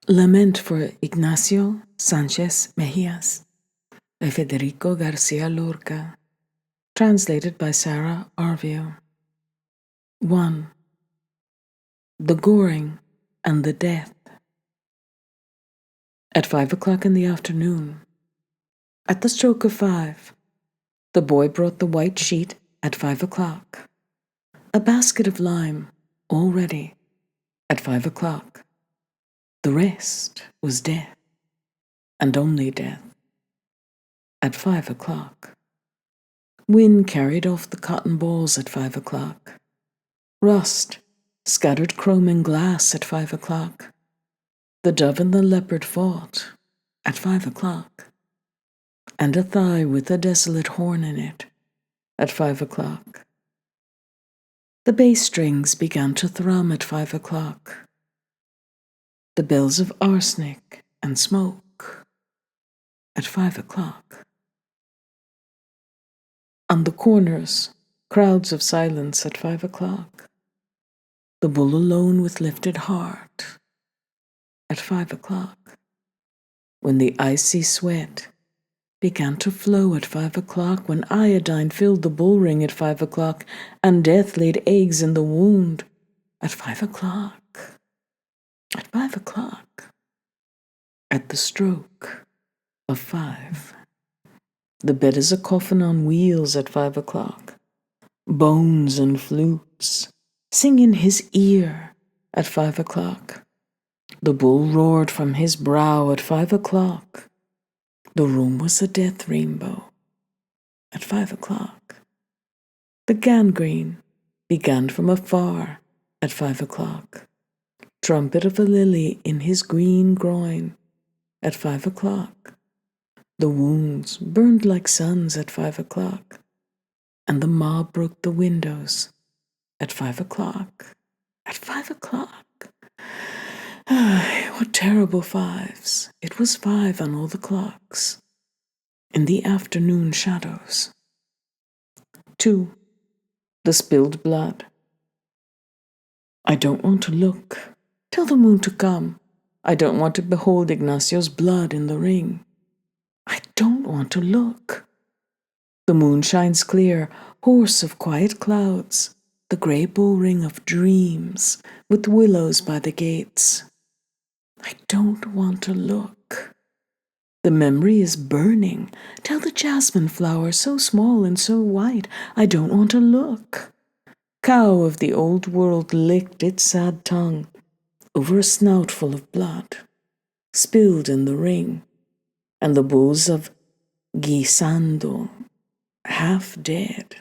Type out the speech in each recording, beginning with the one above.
Lament for Ignacio Sánchez Mejías by Federico Garcia Lorca, translated by Sarah Arvio. 1. The goring and the death. At 5 o'clock in the afternoon, at the stroke of 5, the boy brought the white sheet at 5 o'clock, a basket of lime all ready at 5 o'clock. The rest was death, and only death, at 5 o'clock. Wind carried off the cotton balls at 5 o'clock. Rust scattered chrome and glass at 5 o'clock. The dove and the leopard fought at 5 o'clock. And a thigh with a desolate horn in it at 5 o'clock. The bass strings began to thrum at 5 o'clock. The bells of arsenic and smoke at 5 o'clock. On the corners, crowds of silence at 5 o'clock. The bull alone with lifted heart at 5 o'clock. When the icy sweat began to flow at 5 o'clock, when iodine filled the bullring at 5 o'clock, and death laid eggs in the wound at 5 o'clock. At 5 o'clock. At the stroke of 5. The bed is a coffin on wheels at 5 o'clock. Bones and flutes sing in his ear at 5 o'clock. The bull roared from his brow at 5 o'clock. The room was a death rainbow at 5 o'clock. The gangrene began from afar at 5 o'clock. Trumpet of a lily in his green groin at 5 o'clock. The wounds burned like suns at 5 o'clock, and the mob broke the windows at 5 o'clock. At 5 o'clock. What terrible fives. It was 5 on all the clocks. In the afternoon shadows. 2. The spilled blood. I don't want to look. Tell the moon to come. I don't want to behold Ignacio's blood in the ring. I don't want to look. The moon shines clear, hoarse of quiet clouds, the grey bullring of dreams, with willows by the gates. I don't want to look. The memory is burning. Tell the jasmine flower, so small and so white, I don't want to look. Cow of the old world licked its sad tongue over a snout full of blood, spilled in the ring, and the bulls of Guisando, half dead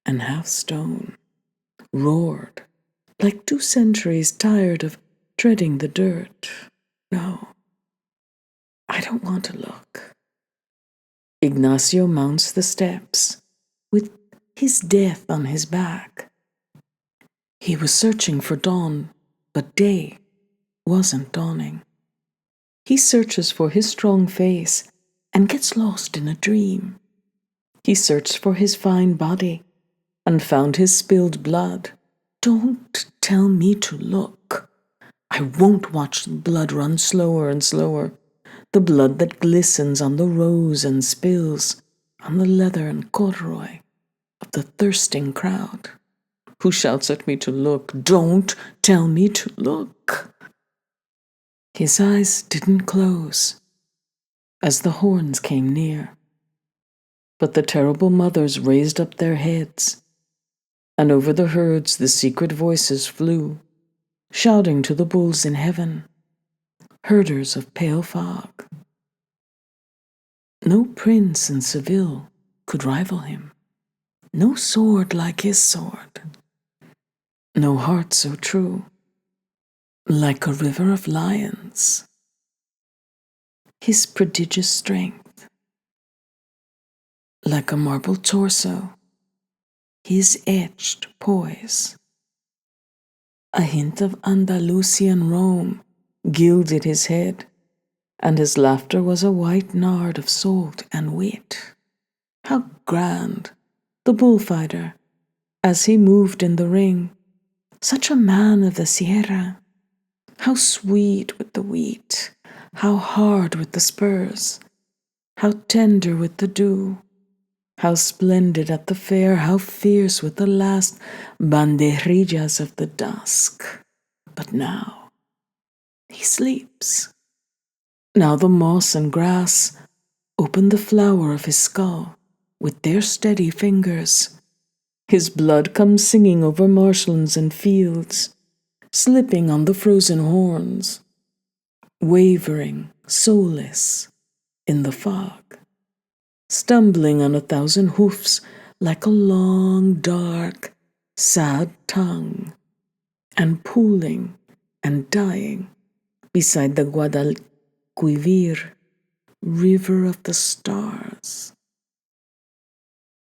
and half stone, roared like 2 centuries tired of treading the dirt. No, I don't want to look. Ignacio mounts the steps with his death on his back. He was searching for dawn, but day wasn't dawning. He searches for his strong face and gets lost in a dream. He searched for his fine body and found his spilled blood. Don't tell me to look. I won't watch the blood run slower and slower, the blood that glistens on the rose and spills on the leather and corduroy of the thirsting crowd, who shouts at me to look. Don't tell me to look. His eyes didn't close as the horns came near, but the terrible mothers raised up their heads, and over the herds the secret voices flew, shouting to the bulls in heaven, herders of pale fog. No prince in Seville could rival him, no sword like his sword, no heart so true, like a river of lions. His prodigious strength, like a marble torso, his etched poise. A hint of Andalusian Rome gilded his head, and his laughter was a white nard of salt and wit. How grand the bullfighter, as he moved in the ring, such a man of the Sierra, How sweet with the wheat, how hard with the spurs, how tender with the dew, how splendid at the fair, how fierce with the last banderillas of the dusk. But now he sleeps. Now the moss and grass open the flower of his skull with their steady fingers. His blood comes singing over marshlands and fields, slipping on the frozen horns, wavering, soulless, in the fog, stumbling on 1,000 hoofs like a long, dark, sad tongue, and pooling and dying beside the Guadalquivir, river of the stars.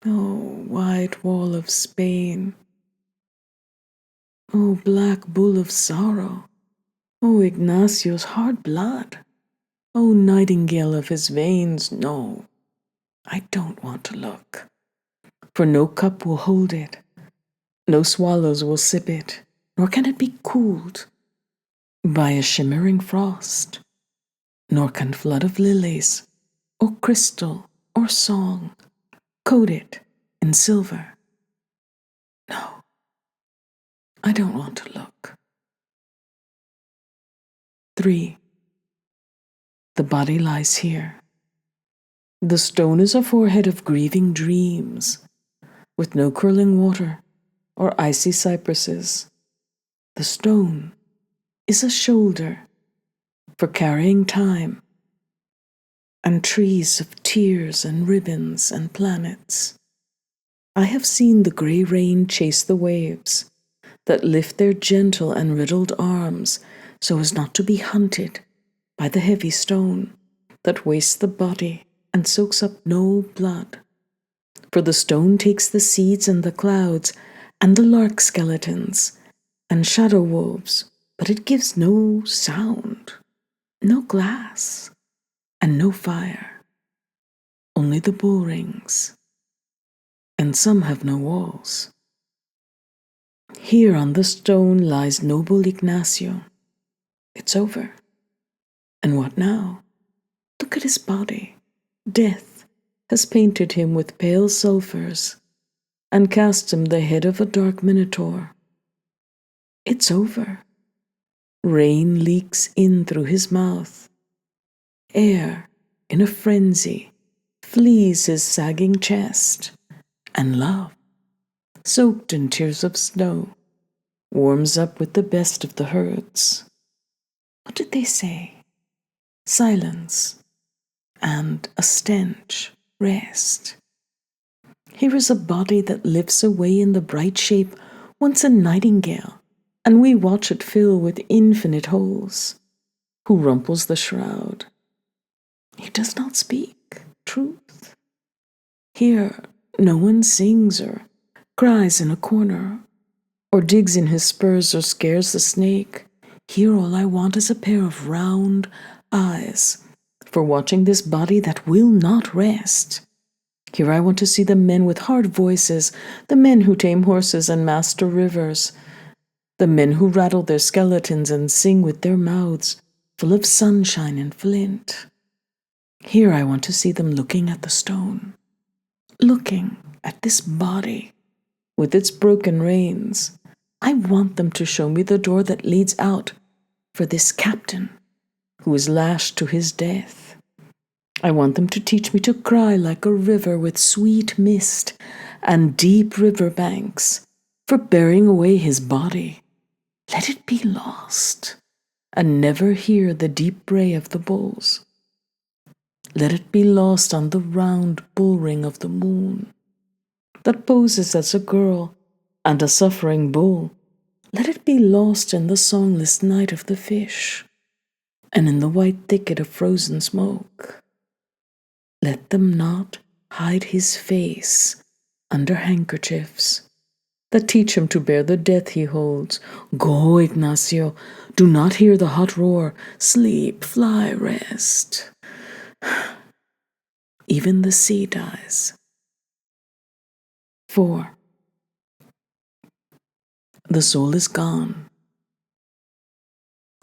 Oh, white wall of Spain. Oh, black bull of sorrow. Oh, Ignacio's hard blood. Oh, nightingale of his veins. No, I don't want to look, for no cup will hold it. No swallows will sip it, nor can it be cooled by a shimmering frost, nor can flood of lilies, or crystal, or song coat it in silver. No, I don't want to look. 3. The body lies here. The stone is a forehead of grieving dreams, with no curling water or icy cypresses. The stone is a shoulder for carrying time, and trees of tears and ribbons and planets. I have seen the grey rain chase the waves that lift their gentle and riddled arms so as not to be hunted by the heavy stone that wastes the body and soaks up no blood. For the stone takes the seeds and the clouds and the lark skeletons and shadow wolves, but it gives no sound, no glass, and no fire, only the bullrings, and some have no walls. Here on the stone lies noble Ignacio. It's over. And what now? Look at his body. Death has painted him with pale sulphurs and cast him the head of a dark minotaur. It's over. Rain leaks in through his mouth. Air, in a frenzy, flees his sagging chest, and love, soaked in tears of snow, warms up with the best of the herds. What did they say? Silence and a stench, rest. Here is a body that lifts away in the bright shape once a nightingale, and we watch it fill with infinite holes. Who rumples the shroud? He does not speak truth. Here no one sings or cries in a corner, or digs in his spurs or scares the snake. Here all I want is a pair of round eyes for watching this body that will not rest. Here I want to see the men with hard voices, the men who tame horses and master rivers, the men who rattle their skeletons and sing with their mouths full of sunshine and flint. Here I want to see them looking at the stone, looking at this body with its broken reins. I want them to show me the door that leads out for this captain who is lashed to his death. I want them to teach me to cry like a river with sweet mist and deep river banks for bearing away his body. Let it be lost, and never hear the deep bray of the bulls. Let it be lost on the round bullring of the moon that poses as a girl and a suffering bull. Let it be lost in the songless night of the fish and in the white thicket of frozen smoke. Let them not hide his face under handkerchiefs that teach him to bear the death he holds. Go, Ignacio, do not hear the hot roar. Sleep, fly, rest. Even the sea dies. 4. The soul is gone.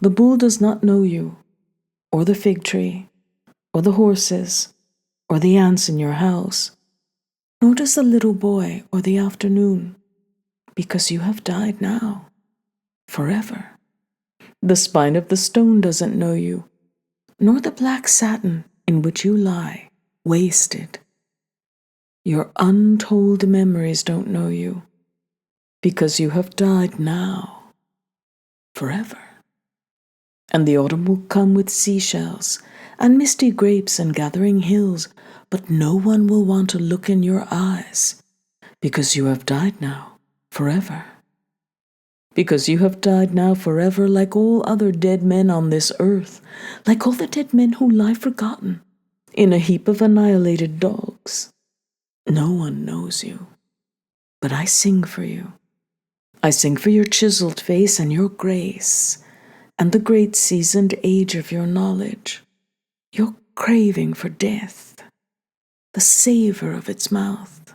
The bull does not know you, or the fig tree, or the horses, or the ants in your house, nor does the little boy or the afternoon, because you have died now, forever. The spine of the stone doesn't know you, nor the black satin in which you lie, wasted. Your untold memories don't know you, because you have died now, forever. And the autumn will come with seashells, and misty grapes and gathering hills, but no one will want to look in your eyes, because you have died now, forever. Because you have died now forever like all other dead men on this earth, like all the dead men who lie forgotten in a heap of annihilated dogs. No one knows you, but I sing for you. I sing for your chiseled face and your grace, and the great seasoned age of your knowledge, your craving for death, the savor of its mouth,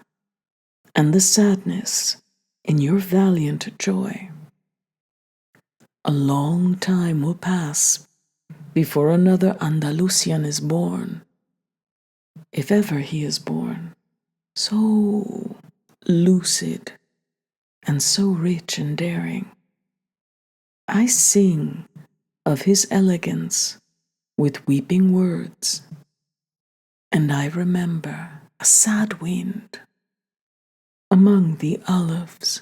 and the sadness in your valiant joy. A long time will pass before another Andalusian is born, if ever he is born, so lucid and so rich and daring. I sing of his elegance with weeping words, and I remember a sad wind among the olives.